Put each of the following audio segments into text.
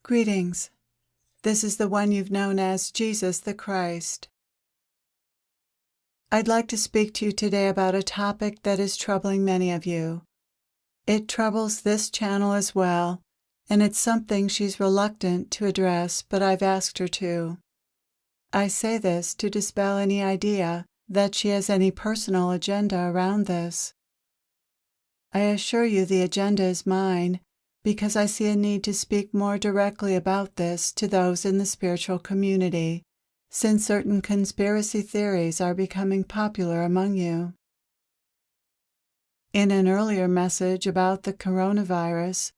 Greetings. This is the one you've known as Jesus the Christ. I'd like to speak to you today about a topic that is troubling many of you. It troubles this channel as well, and it's something she's reluctant to address, but I've asked her to. I say this to dispel any idea that she has any personal agenda around this. I assure you the agenda is mine, because I see a need to speak more directly about this to those in the spiritual community, since certain conspiracy theories are becoming popular among you. In an earlier message about the coronavirus,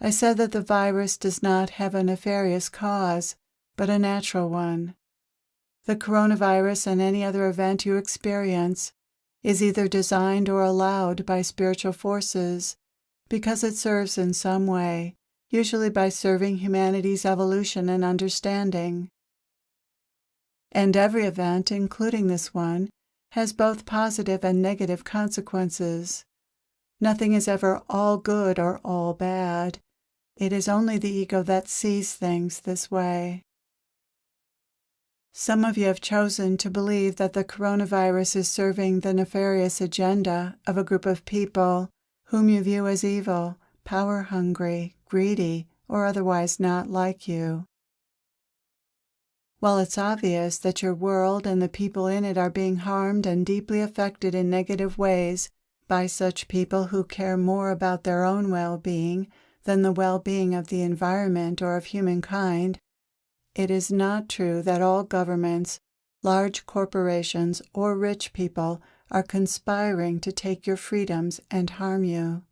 I said that the virus does not have a nefarious cause, but a natural one. The coronavirus and any other event you experience is either designed or allowed by spiritual forces because it serves in some way, usually by serving humanity's evolution and understanding. And every event, including this one, has both positive and negative consequences. Nothing is ever all good or all bad. It is only the ego that sees things this way. Some of you have chosen to believe that the coronavirus is serving the nefarious agenda of a group of people whom you view as evil, power-hungry, greedy, or otherwise not like you. While it's obvious that your world and the people in it are being harmed and deeply affected in negative ways by such people who care more about their own well-being than the well-being of the environment or of humankind, it is not true that all governments, large corporations, or rich people are conspiring to take your freedoms and harm you.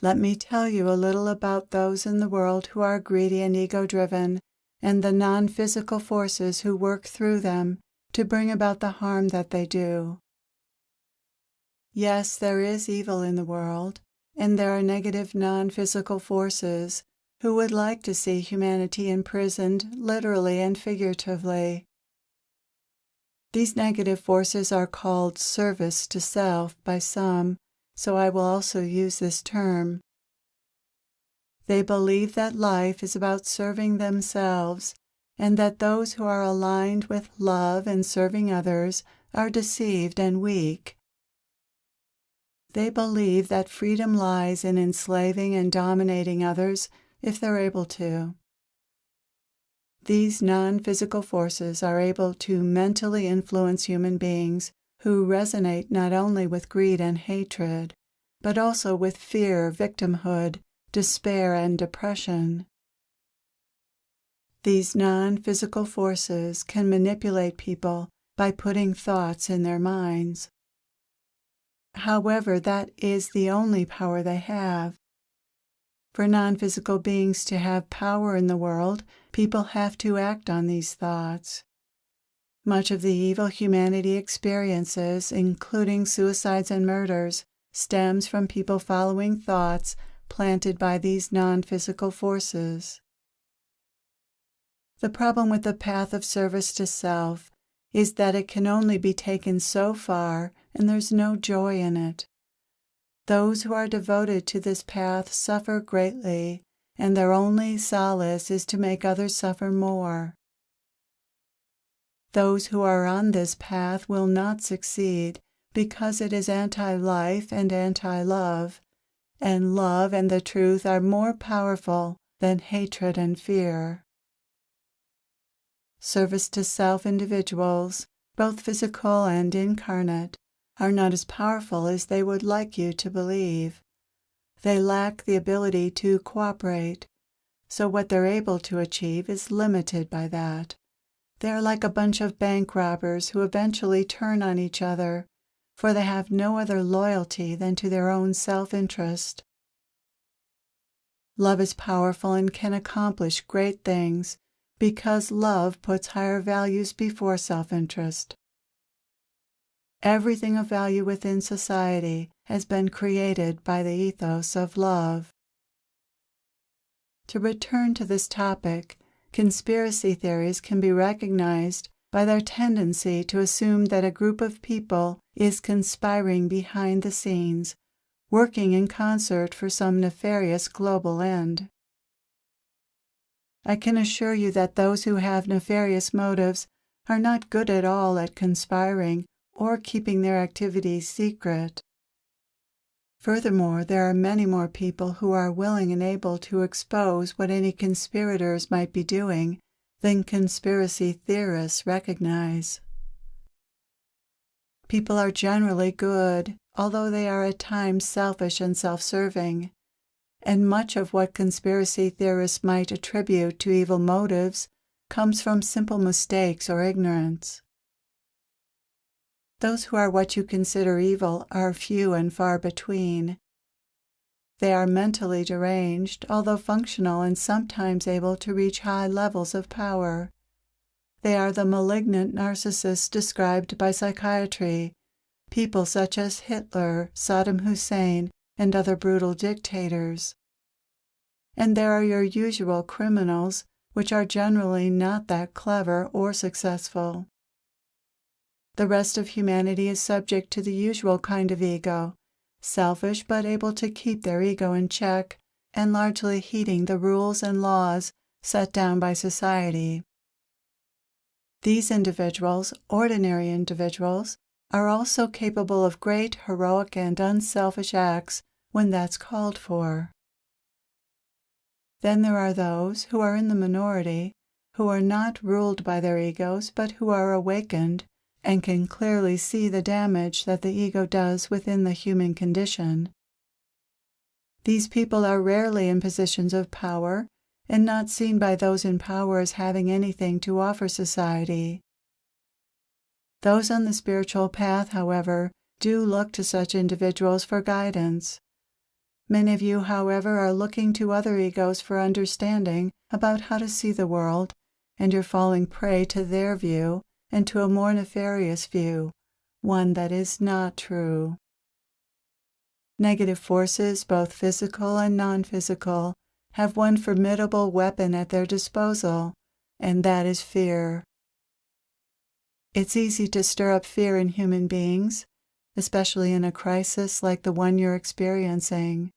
Let me tell you a little about those in the world who are greedy and ego-driven, and the non-physical forces who work through them to bring about the harm that they do. Yes, there is evil in the world, and there are negative non-physical forces who would like to see humanity imprisoned literally and figuratively. These negative forces are called service to self by some, so I will also use this term. They believe that life is about serving themselves, and that those who are aligned with love and serving others are deceived and weak. They believe that freedom lies in enslaving and dominating others if they're able to. These non-physical forces are able to mentally influence human beings who resonate not only with greed and hatred, but also with fear, victimhood, despair, and depression. These non-physical forces can manipulate people by putting thoughts in their minds. However, that is the only power they have. For non-physical beings to have power in the world, people have to act on these thoughts. Much of the evil humanity experiences, including suicides and murders, stems from people following thoughts planted by these non-physical forces. The problem with the path of service to self is that it can only be taken so far, and there's no joy in it. Those who are devoted to this path suffer greatly, and their only solace is to make others suffer more. Those who are on this path will not succeed because it is anti-life and anti-love, and love and the truth are more powerful than hatred and fear. Service to self individuals, both physical and incarnate, are not as powerful as they would like you to believe. They lack the ability to cooperate, so what they're able to achieve is limited by that. They are like a bunch of bank robbers who eventually turn on each other, for they have no other loyalty than to their own self-interest. Love is powerful and can accomplish great things because love puts higher values before self-interest. Everything of value within society has been created by the ethos of love. To return to this topic, conspiracy theories can be recognized by their tendency to assume that a group of people is conspiring behind the scenes, working in concert for some nefarious global end. I can assure you that those who have nefarious motives are not good at all at conspiring or keeping their activities secret. Furthermore, there are many more people who are willing and able to expose what any conspirators might be doing than conspiracy theorists recognize. People are generally good, although they are at times selfish and self-serving, and much of what conspiracy theorists might attribute to evil motives comes from simple mistakes or ignorance. Those who are what you consider evil are few and far between. They are mentally deranged, although functional and sometimes able to reach high levels of power. They are the malignant narcissists described by psychiatry, people such as Hitler, Saddam Hussein, and other brutal dictators. And there are your usual criminals, which are generally not that clever or successful. The rest of humanity is subject to the usual kind of ego, selfish but able to keep their ego in check and largely heeding the rules and laws set down by society. These individuals, ordinary individuals, are also capable of great heroic and unselfish acts when that's called for. Then there are those who are in the minority, who are not ruled by their egos but who are awakened and can clearly see the damage that the ego does within the human condition. These people are rarely in positions of power and not seen by those in power as having anything to offer society. Those on the spiritual path, however, do look to such individuals for guidance. Many of you, however, are looking to other egos for understanding about how to see the world, and you're falling prey to their view and to a more nefarious view, one that is not true. Negative forces, both physical and non-physical, have one formidable weapon at their disposal, and that is fear. It's easy to stir up fear in human beings, especially in a crisis like the one you're experiencing.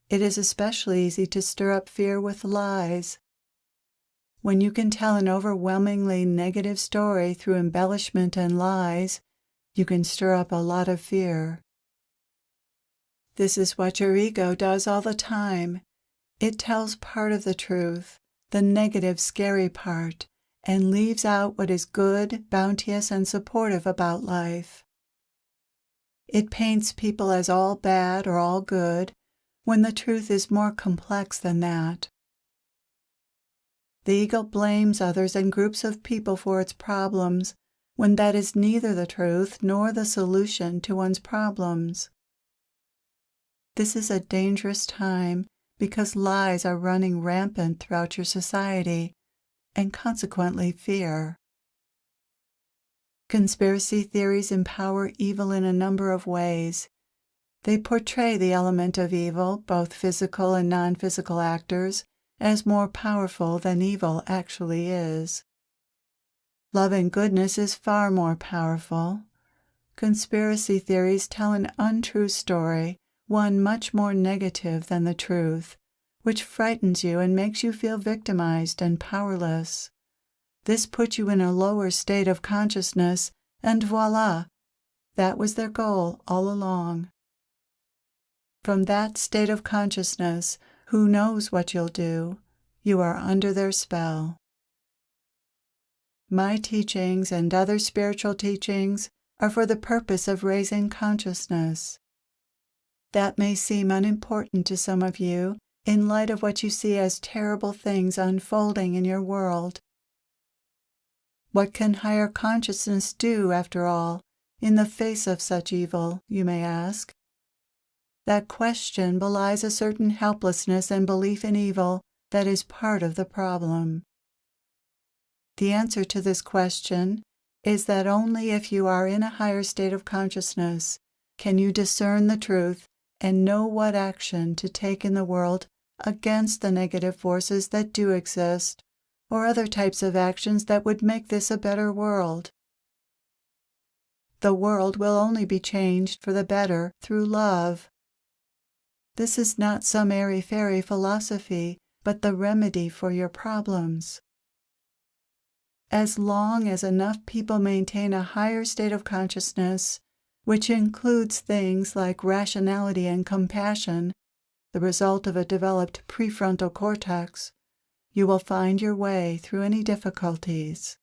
It is especially easy to stir up fear with lies. When you can tell an overwhelmingly negative story through embellishment and lies, you can stir up a lot of fear. This is what your ego does all the time. It tells part of the truth, the negative, scary part, and leaves out what is good, bounteous, and supportive about life. It paints people as all bad or all good, when the truth is more complex than that. The ego blames others and groups of people for its problems, when that is neither the truth nor the solution to one's problems. This is a dangerous time because lies are running rampant throughout your society, and consequently fear. Conspiracy theories empower evil in a number of ways. They portray the element of evil, both physical and non-physical actors, as more powerful than evil actually is. Love and goodness is far more powerful. Conspiracy theories tell an untrue story, one much more negative than the truth, which frightens you and makes you feel victimized and powerless. This puts you in a lower state of consciousness, and voila, that was their goal all along. From that state of consciousness, who knows what you'll do? You are under their spell. My teachings and other spiritual teachings are for the purpose of raising consciousness. That may seem unimportant to some of you in light of what you see as terrible things unfolding in your world. What can higher consciousness do, after all, in the face of such evil, you may ask? That question belies a certain helplessness and belief in evil that is part of the problem. The answer to this question is that only if you are in a higher state of consciousness can you discern the truth and know what action to take in the world against the negative forces that do exist, or other types of actions that would make this a better world. The world will only be changed for the better through love. This is not some airy-fairy philosophy but the remedy for your problems. As long as enough people maintain a higher state of consciousness, which includes things like rationality and compassion, the result of a developed prefrontal cortex, you will find your way through any difficulties.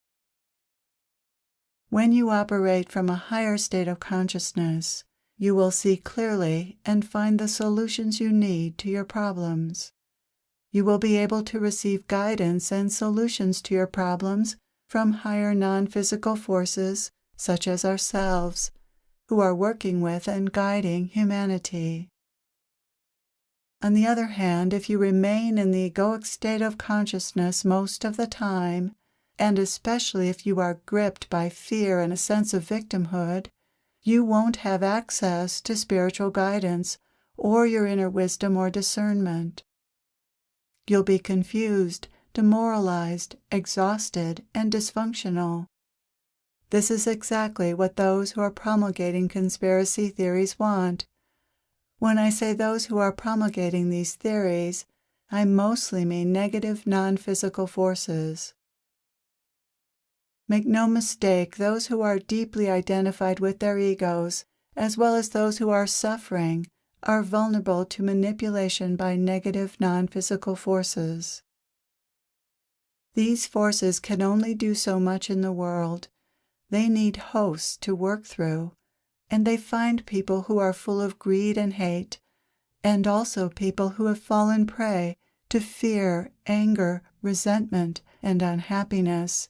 When you operate from a higher state of consciousness, you will see clearly and find the solutions you need to your problems. You will be able to receive guidance and solutions to your problems from higher non-physical forces, such as ourselves, who are working with and guiding humanity. On the other hand, if you remain in the egoic state of consciousness most of the time, and especially if you are gripped by fear and a sense of victimhood, you won't have access to spiritual guidance or your inner wisdom or discernment. You'll be confused, demoralized, exhausted, and dysfunctional. This is exactly what those who are promulgating conspiracy theories want. When I say those who are promulgating these theories, I mostly mean negative non-physical forces. Make no mistake, those who are deeply identified with their egos, as well as those who are suffering, are vulnerable to manipulation by negative non-physical forces. These forces can only do so much in the world. They need hosts to work through, and they find people who are full of greed and hate, and also people who have fallen prey to fear, anger, resentment, and unhappiness,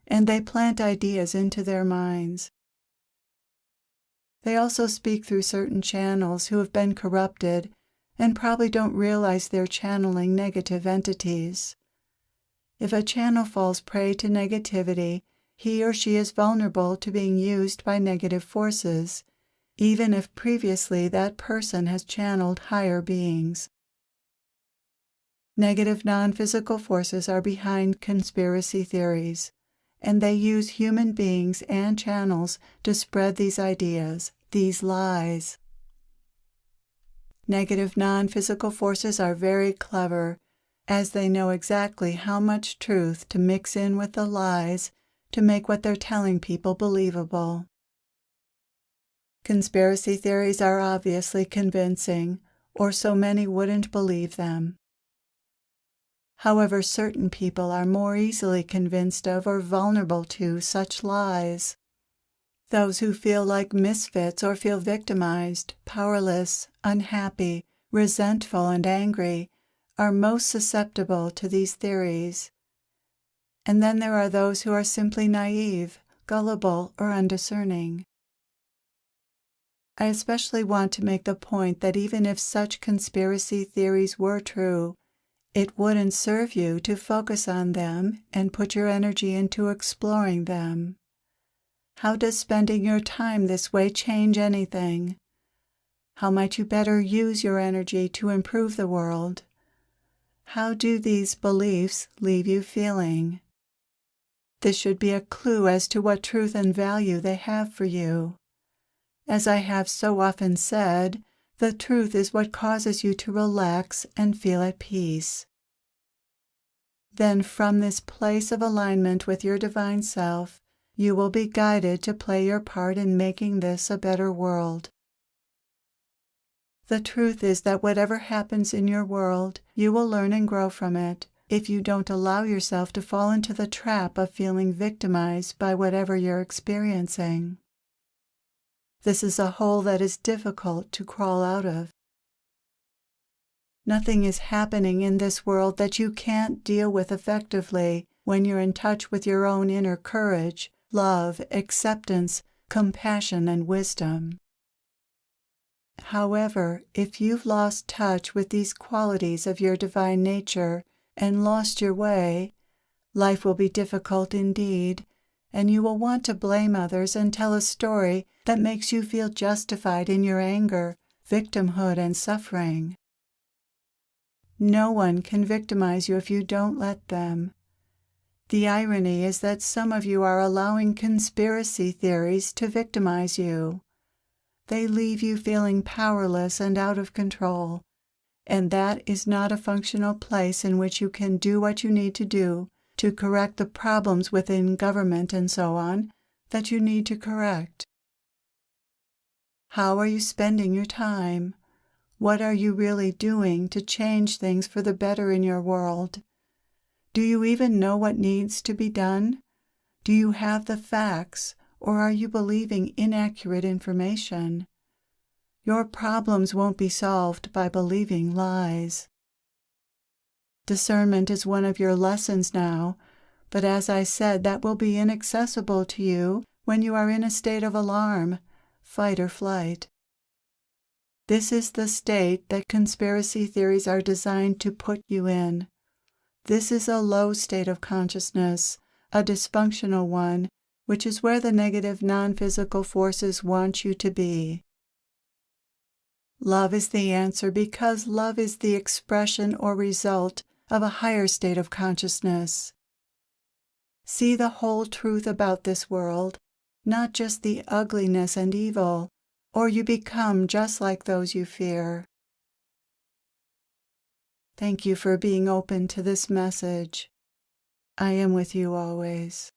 and they plant ideas into their minds. They also speak through certain channels who have been corrupted and probably don't realize they're channeling negative entities. If a channel falls prey to negativity, he or she is vulnerable to being used by negative forces, even if previously that person has channeled higher beings. Negative non-physical forces are behind conspiracy theories, and they use human beings and channels to spread these ideas, these lies. Negative non-physical forces are very clever, as they know exactly how much truth to mix in with the lies to make what they're telling people believable. Conspiracy theories are obviously convincing, or so many wouldn't believe them. However, certain people are more easily convinced of or vulnerable to such lies. Those who feel like misfits or feel victimized, powerless, unhappy, resentful, and angry are most susceptible to these theories. And then there are those who are simply naive, gullible, or undiscerning. I especially want to make the point that even if such conspiracy theories were true, it wouldn't serve you to focus on them and put your energy into exploring them. How does spending your time this way change anything? How might you better use your energy to improve the world? How do these beliefs leave you feeling? This should be a clue as to what truth and value they have for you. As I have so often said, the truth is what causes you to relax and feel at peace. Then from this place of alignment with your divine self, you will be guided to play your part in making this a better world. The truth is that whatever happens in your world, you will learn and grow from it if you don't allow yourself to fall into the trap of feeling victimized by whatever you're experiencing. This is a hole that is difficult to crawl out of. Nothing is happening in this world that you can't deal with effectively when you're in touch with your own inner courage, love, acceptance, compassion, and wisdom. However, if you've lost touch with these qualities of your divine nature and lost your way, life will be difficult indeed, and you will want to blame others and tell a story that makes you feel justified in your anger, victimhood, and suffering. No one can victimize you if you don't let them. The irony is that some of you are allowing conspiracy theories to victimize you. They leave you feeling powerless and out of control, and that is not a functional place in which you can do what you need to do to correct the problems within government and so on that you need to correct. How are you spending your time? What are you really doing to change things for the better in your world? Do you even know what needs to be done? Do you have the facts, or are you believing inaccurate information? Your problems won't be solved by believing lies. Discernment is one of your lessons now, but as I said, that will be inaccessible to you when you are in a state of alarm, fight or flight. This is the state that conspiracy theories are designed to put you in. This is a low state of consciousness, a dysfunctional one, which is where the negative non-physical forces want you to be. Love is the answer because love is the expression or result of a higher state of consciousness. See the whole truth about this world, not just the ugliness and evil, or you become just like those you fear. Thank you for being open to this message. I am with you always.